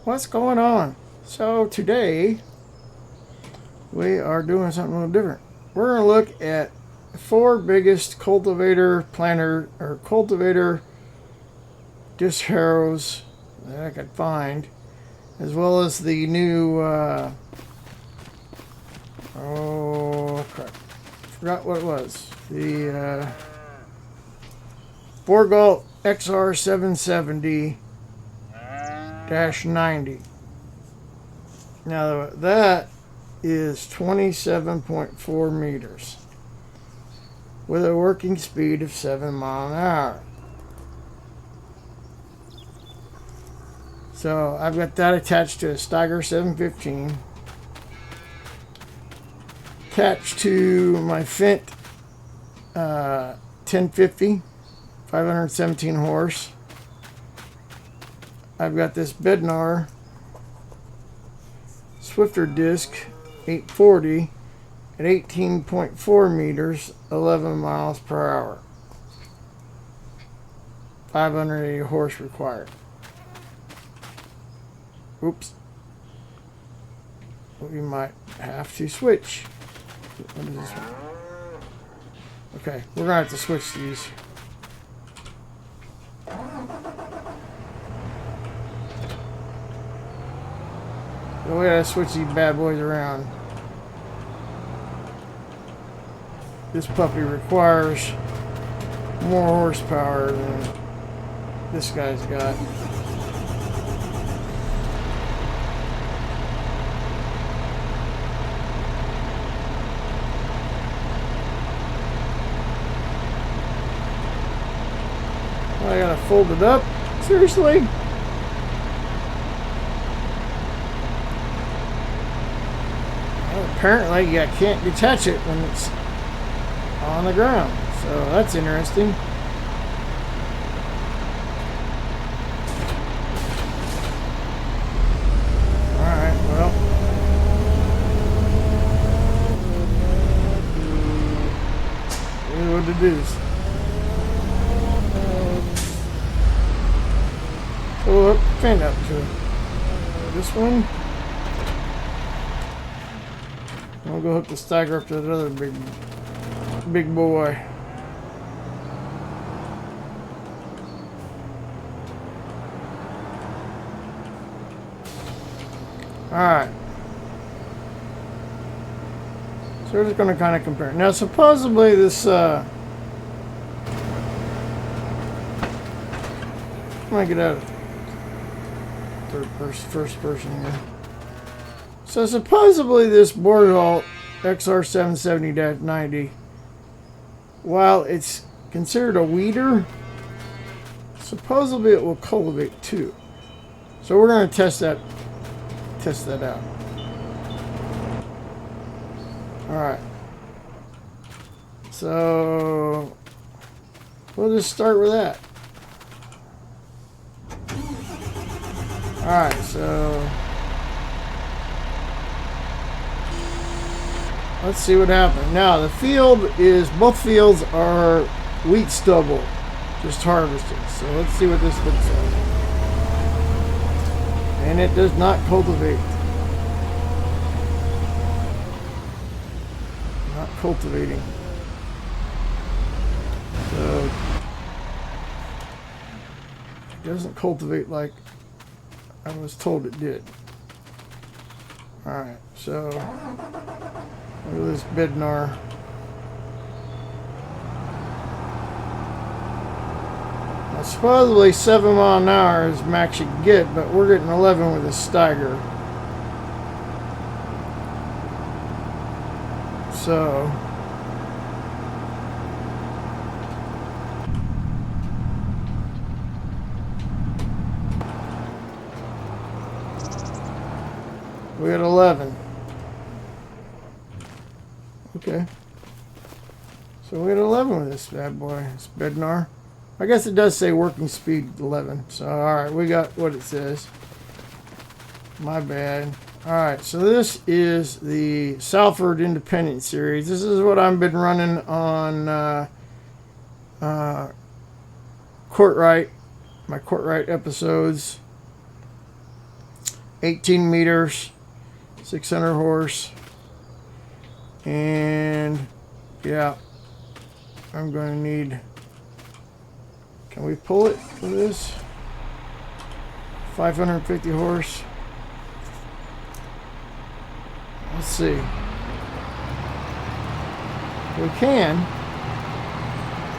What's going on? So today we are doing something a little different. We're going to look at the 4 biggest cultivator planter or cultivator disc harrows that I could find, as well as the new oh crap, forgot what it was. The Borgalt XR 770-90. Now that is 27.4 meters with a working speed of 7 miles an hour. So I've got that attached to a Steiger 715, attached to my Fendt 1050, 517 horse. I've got this Bednar Swifter disc 840 at 18.4 meters, 11 miles per hour. 580 horse required. Oops. We might have to switch. What is this one? Okay, we're gonna have to switch these. So we gotta switch these bad boys around. This puppy requires more horsepower than this guy's got. I gotta fold it up? Seriously? Well, apparently you can't detach it when it's on the ground. So that's interesting. Alright, well. Here's what it is. Pull up, fan up to this one. I'll go hook the Steiger up to that other big boy. Alright. So we're just going to kind of compare. Now supposedly this I'm going to get out of first person here. So supposedly this Borgalt XR 770-90, while it's considered a weeder, supposedly it will cultivate too. So we're going to test that out. Alright. So we'll just start with that. Alright, so let's see what happened. Now the both fields are wheat stubble, just harvested. So let's see what this looks like. And it does not cultivate. Not cultivating. So it doesn't cultivate like I was told it did. Alright, so look at this Bednar. Now, supposedly 7 miles an hour is max you can get, but we're getting 11 with a Steiger. So we had 11. Okay. So we had 11 with this bad boy, this Bednar. I guess it does say working speed 11. So, alright, we got what it says. My bad. Alright, so this is the Salford Independent Series. This is what I've been running on Courtright, my Courtright episodes. 18 meters, 600 horse, and yeah, I'm going to need, can we pull it with this? 550 horse. Let's see. We can.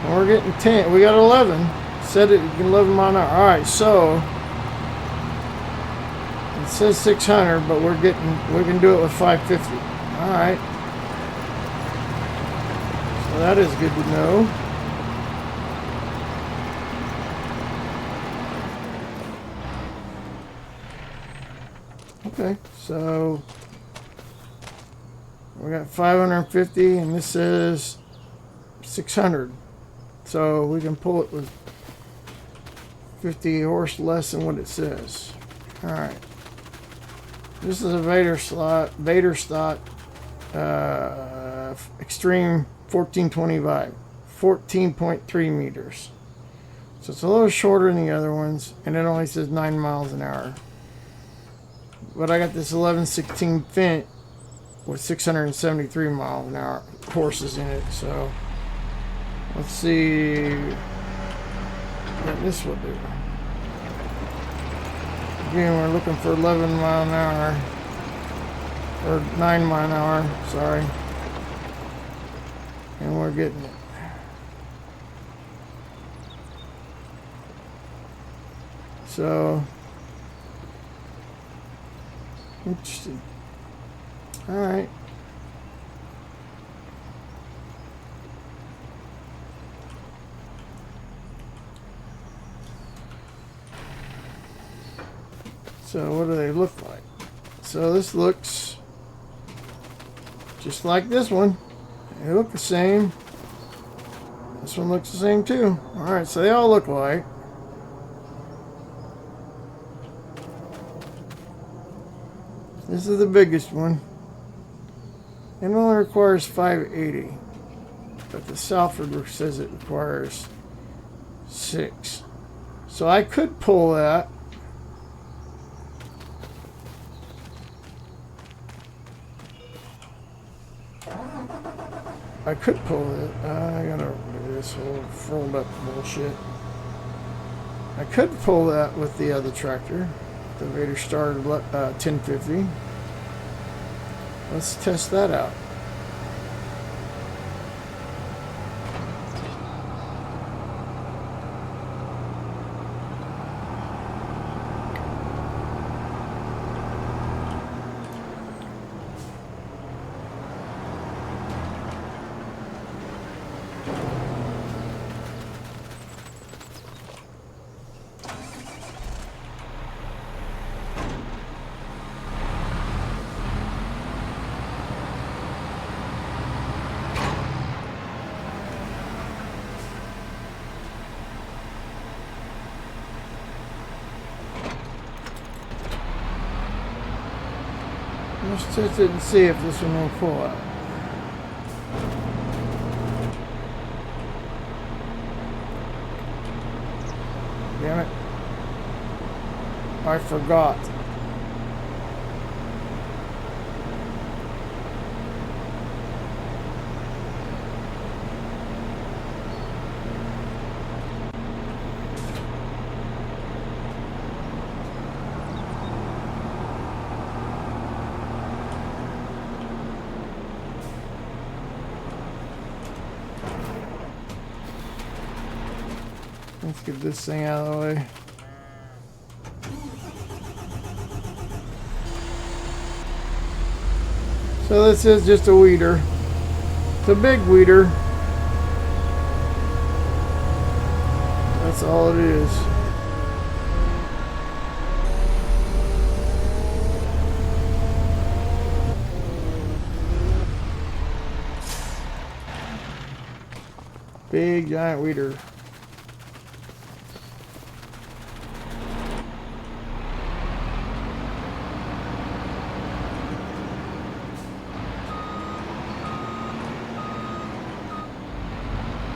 And we're getting 10. We got 11. Said it, you can 11 mile an hour. All right, so it says 600, but we can do it with 550. All right. So that is good to know. Okay, so we got 550, and this is 600. So we can pull it with 50 horse less than what it says. All right. This is a Vader slot, extreme 1425, 14.3 meters. So it's a little shorter than the other ones, and it only says 9 miles an hour. But I got this 1116 Fint with 673 miles an hour horses in it. So let's see what this will do. Again, we're looking for 11 mile an hour, or 9 mile an hour, sorry. And we're getting it. So interesting. All right. So what do they look like? So this looks just like this one. They look the same. This one looks the same too. All right, so they all look alike. This is the biggest one. It only requires 580. But the Salford says it requires 6. So I could pull that. I could pull it. I gotta do this whole fold up bullshit. I could pull that with the other tractor. The Vader Star 1050. Let's test that out. Let's test it and see if this one will pull out. Damn it. I forgot. Let's get this thing out of the way. So this is just a weeder. It's a big weeder. That's all it is. Big giant weeder.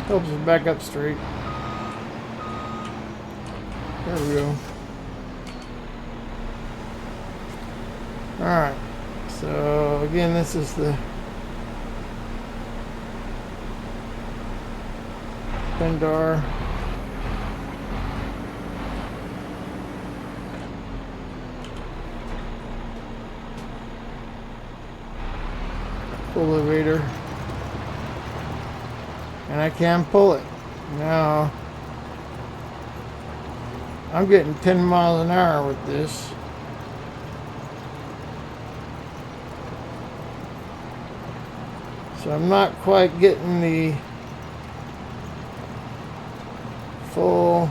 Helps us back up straight. There we go. Alright, so again, this is the Bendar. Cultivator. And I can pull it. Now, I'm getting 10 miles an hour with this. So I'm not quite getting the full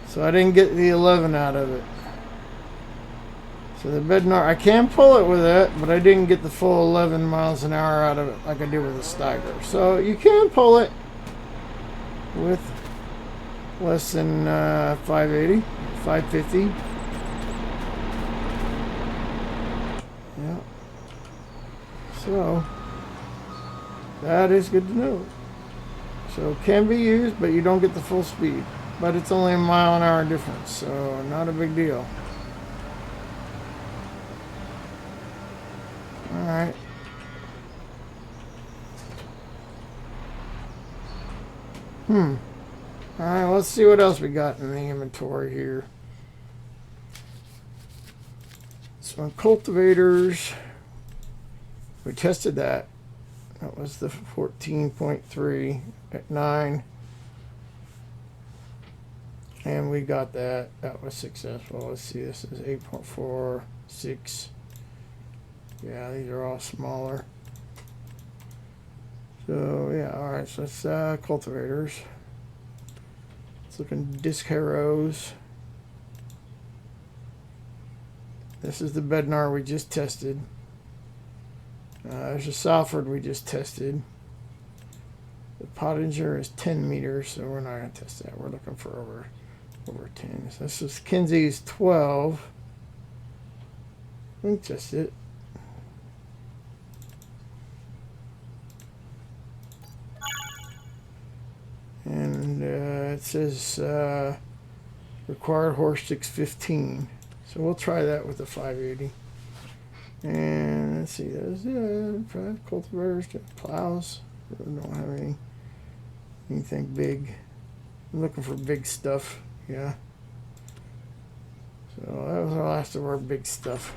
so I didn't get the 11 out of it. So the Bednar, I can pull it with it, but I didn't get the full 11 miles an hour out of it like I did with the Steiger. So you can pull it with less than 580, 550. Yeah. So that is good to know. So it can be used, but you don't get the full speed. But it's only a mile an hour difference, so not a big deal. Alright. Alright, let's see what else we got in the inventory here. So cultivators, we tested that. That was the 14.3 at 9. And we got that. That was successful. Let's see, this is 8.4, 6. Yeah, these are all smaller. So, yeah, alright, so that's cultivators. Let's look in disc harrows. This is the Bednar we just tested. There's a Salford we just tested. The Pottinger is 10 meters, so we're not going to test that. We're looking for over 10. So this is Kinsey's 12. We can test it. And it says required horse 615. So we'll try that with the 580. And let's see, there's cultivators, plows. We don't have anything big. I'm looking for big stuff. Yeah. So that was our last of our big stuff.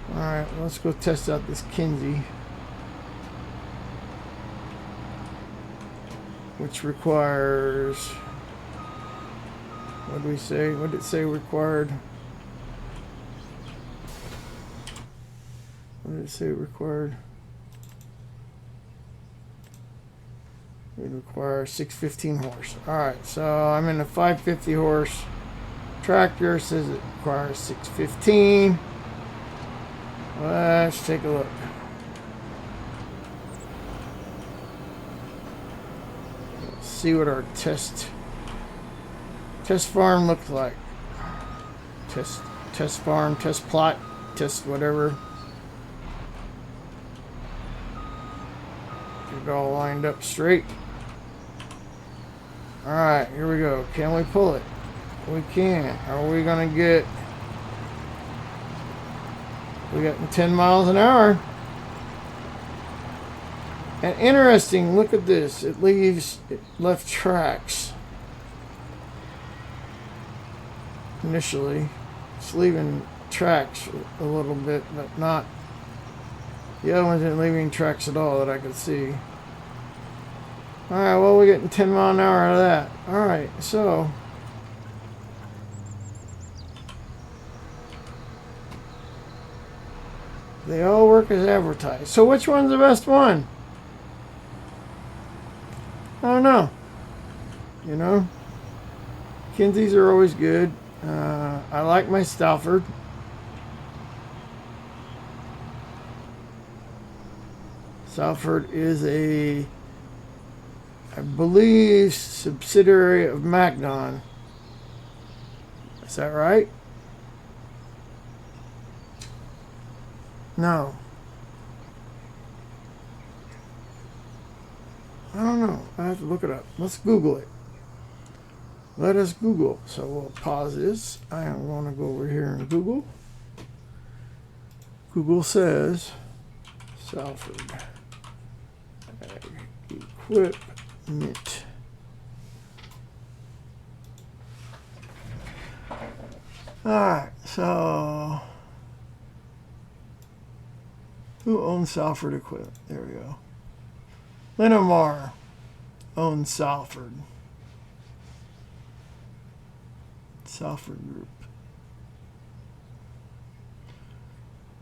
Alright, let's go test out this Kinsey, which requires, what did we say? What did it say required? What did it say required? It requires 615 horse. Alright, so I'm in a 550 horse tractor. Says it requires 615. Let's take a look. Let's see what our test farm looks like. Test farm, test plot, test whatever. Get it all lined up straight. Alright, here we go. Can we pull it? We can. Are we going to get... We got 10 miles an hour. And interesting, look at this. It left tracks. Initially. It's leaving tracks a little bit, but not... The other ones didn't leave any tracks at all that I could see. Alright, well, we're getting 10 mile an hour out of that. Alright, so... They all work as advertised. So which one's the best one? I don't know. You know? Kinseys are always good. I like my Stalford. Salford is a, I believe, subsidiary of Magnon. Is that right? No. I don't know. I have to look it up. Let's Google it. let us Google. So we'll pause this. I am going to go over here and Google. Google says Salford equipment. Alright, so who owns Salford Equipment? There we go. Linamar owns Salford. Salford Group.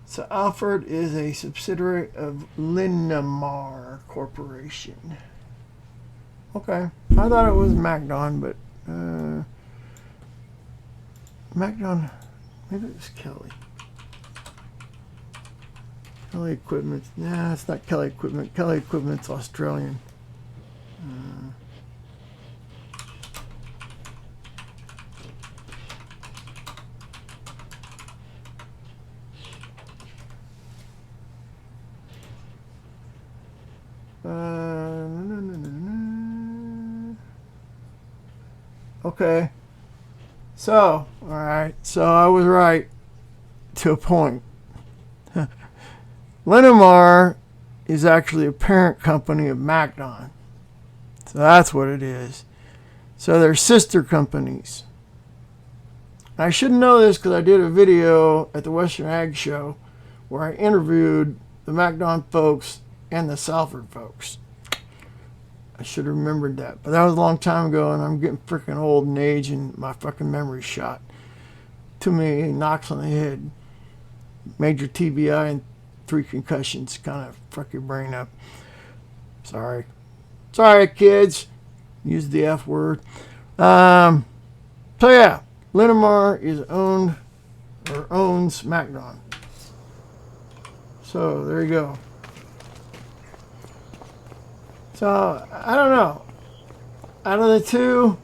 So Alford is a subsidiary of Linamar Corporation. Okay, I thought it was MacDon, but MacDon, maybe it was Kelly. Kelly Equipment. Nah, it's not Kelly Equipment. Kelly Equipment's Australian. Okay. So, alright. So I was right to a point. Linamar is actually a parent company of MacDon. So that's what it is. So they're sister companies. I should know this because I did a video at the Western Ag Show where I interviewed the MacDon folks and the Salford folks. I should have remembered that. But that was a long time ago, and I'm getting freaking old in age, and my fucking memory's shot. Too many knocks on the head. Major TBI and 3 concussions kind of fuck your brain up. Sorry. Sorry, kids. Use the F word. So, yeah. Linamar is owned, or owns MacDon. So, there you go. So, I don't know. Out of the two,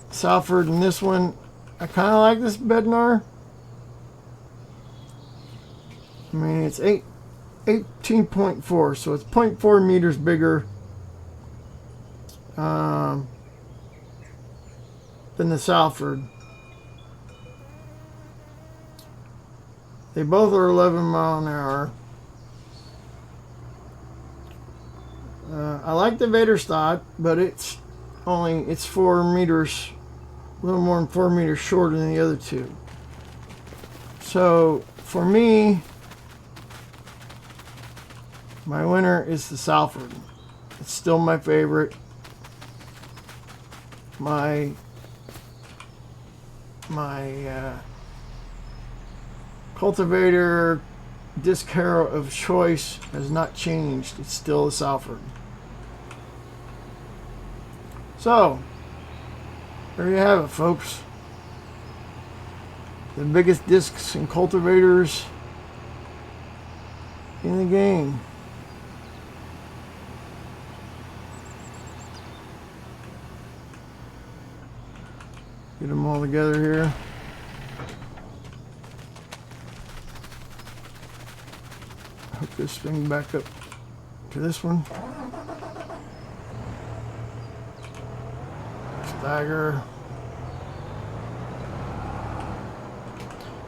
Salford and this one, I kind of like this Bednar. I mean, it's 18.4, so it's 0.4 meters bigger than the Salford. They both are 11 mile an hour. I like the Vader stock, but it's 4 meters, a little more than 4 meters shorter than the other two. So for me, my winner is the Salford. It's still my favorite. My cultivator disc harrow of choice has not changed. It's still the Salford. So, there you have it, folks. The biggest discs and cultivators in the game. Get them all together here. Hook this thing back up to this one. Stagger.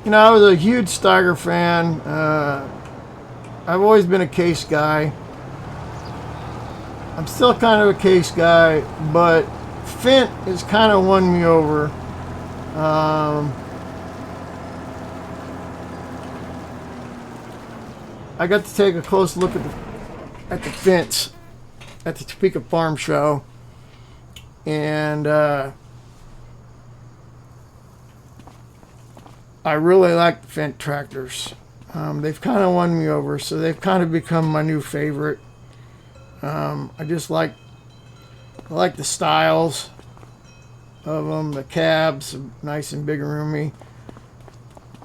You know, I was a huge Steiger fan. I've always been a case guy. I'm still kind of a case guy, but Fent has kind of won me over. I got to take a close look at the Fents at the Topeka Farm Show, and I really like the Fent tractors. They've kind of won me over, so they've kind of become my new favorite. I like the styles of them. The cabs are nice and big and roomy.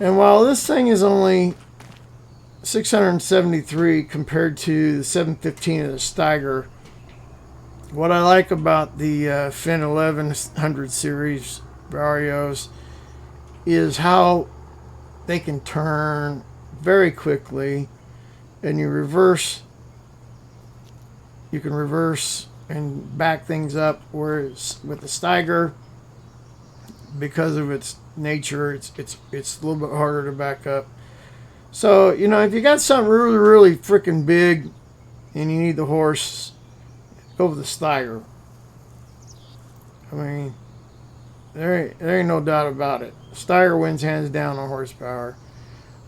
And while this thing is only 673 compared to the 715 of the Steiger, what I like about the Fendt 1100 series Varios is how they can turn very quickly, and you can reverse and back things up. Whereas with the Steiger, because of its nature, it's a little bit harder to back up. So, you know, if you got something really, really freaking big and you need the horse, go with the Steiger. I mean, there ain't no doubt about it. Steiger wins hands down on horsepower.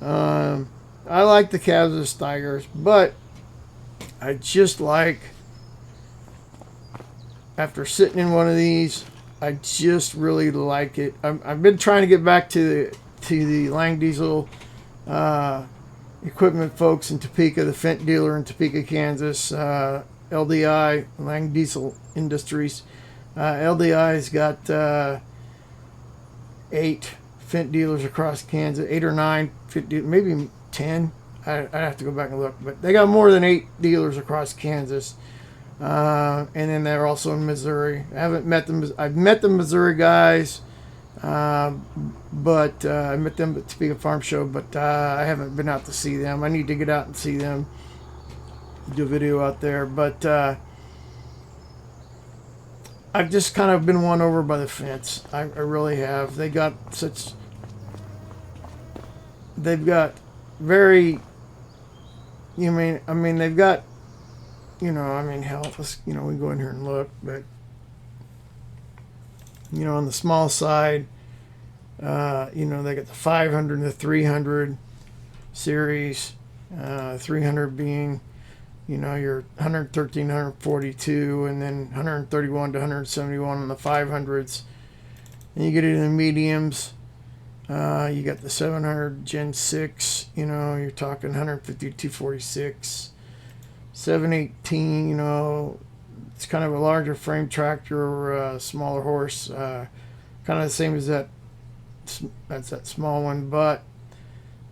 I like the calves of Steigers, but I just like, after sitting in one of these, I just really like it. I've been trying to get back to the Lang Diesel equipment folks in Topeka, the Fendt dealer in Topeka, Kansas, LDI, Lang Diesel Industries. LDI's got 8 Fendt dealers across Kansas, 8 or 9, 50, maybe 10. I'd have to go back and look, but they got more than 8 dealers across Kansas. And then they're also in Missouri. I haven't met them. I've met the Missouri guys, but I met them at the Topeka Farm Show, but I haven't been out to see them. I need to get out and see them, do a video out there. But I've just kind of been won over by the fence. I really have. They've got very, I mean, they've got, you know, I mean, hell, let's, you know, we go in here and look, but, you know, on the small side, you know, they got the 500 and the 300 series, 300 being, you know, your 113, 142, and then 131 to 171 on the 500s. And you get into the mediums. You got the 700 Gen 6, you know, you're talking 150 to 246. 718, you know, it's kind of a larger frame tractor, smaller horse, kind of the same as that's that small one, but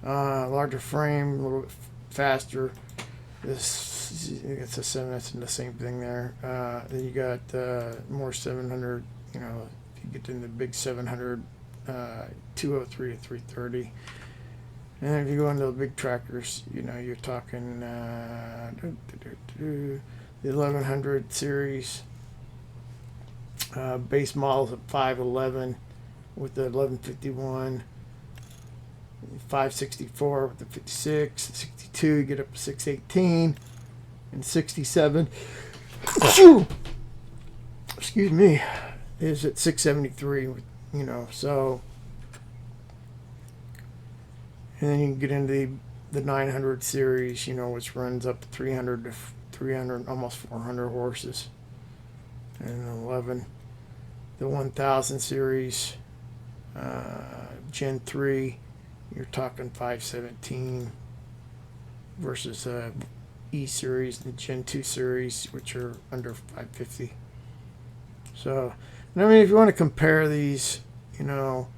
larger frame, a little bit faster. This, it's a 7, that's the same thing there. Then you got more 700, you know, if you get into the big 700, 203 to 330. And then if you go into the big tractors, you know, you're talking the 1100 series, base models at 511 with the 1151, 564 with the 56, 62, you get up to 618, and 67, excuse me, is at 673, you know, so. And then you can get into the 900 series, you know, which runs up to 300 to 300, almost 400 horses. And 11, the 1000 series, Gen 3, you're talking 517 versus E series, the Gen 2 series, which are under 550. So, and I mean, if you want to compare these, you know,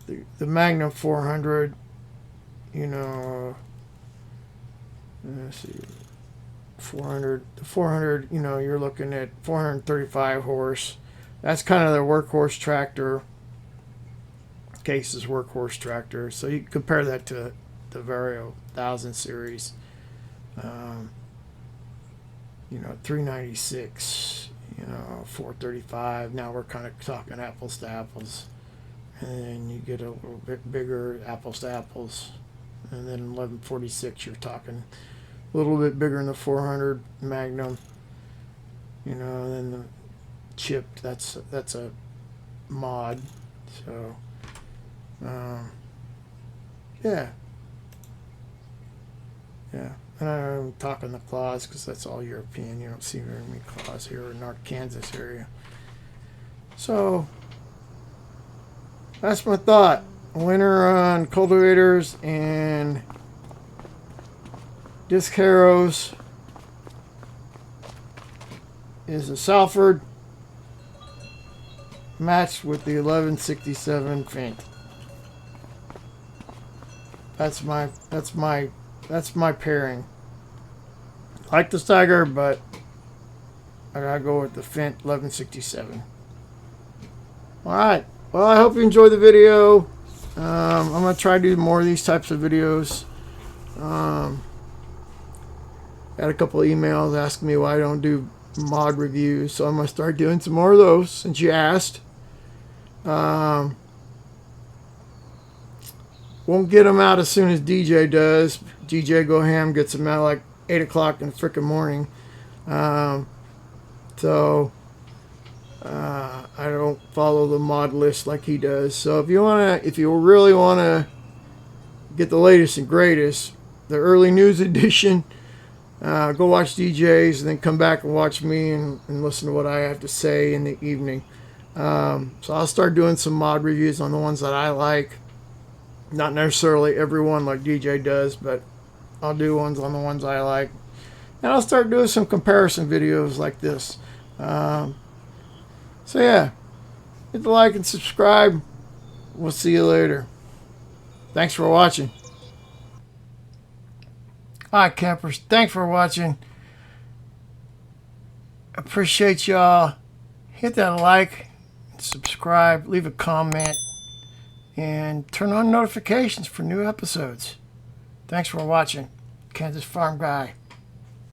the Magnum 400, you know, let's see, 400, the 400, you know, you're looking at 435 horse. That's kind of the workhorse tractor. Case's workhorse tractor. So you compare that to the Vario 1000 series. You know, 396, you know, 435. Now we're kind of talking apples to apples. And you get a little bit bigger apples to apples. And then 1146, you're talking a little bit bigger than the 400 Magnum. You know, and then the chipped, that's a mod. So, yeah. Yeah. And I'm talking the claws because that's all European. You don't see very many claws here in our Kansas area. So, that's my thought. Winner on cultivators and disc harrows is a Salford matched with the 1167 Fendt. That's my pairing. Like the Steiger, but I gotta go with the Fendt 1167. All right. Well, I hope you enjoyed the video. I'm going to try to do more of these types of videos. Had a couple of emails asking me why I don't do mod reviews. So I'm going to start doing some more of those since you asked. Won't get them out as soon as DJ does. DJ Go Ham gets them out like 8 o'clock in the frickin' morning. So I don't follow the mod list like he does. So if you really wanna get the latest and greatest, the early news edition, go watch DJ's and then come back and watch me and listen to what I have to say in the evening. So I'll start doing some mod reviews on the ones that I like. Not necessarily everyone like DJ does, but I'll do ones on the ones I like. And I'll start doing some comparison videos like this. So yeah, hit the like and subscribe. We'll see you later. Thanks for watching. Alright, campers, thanks for watching. Appreciate y'all. Hit that like, subscribe, leave a comment, and turn on notifications for new episodes. Thanks for watching. Kansas Farm Guy.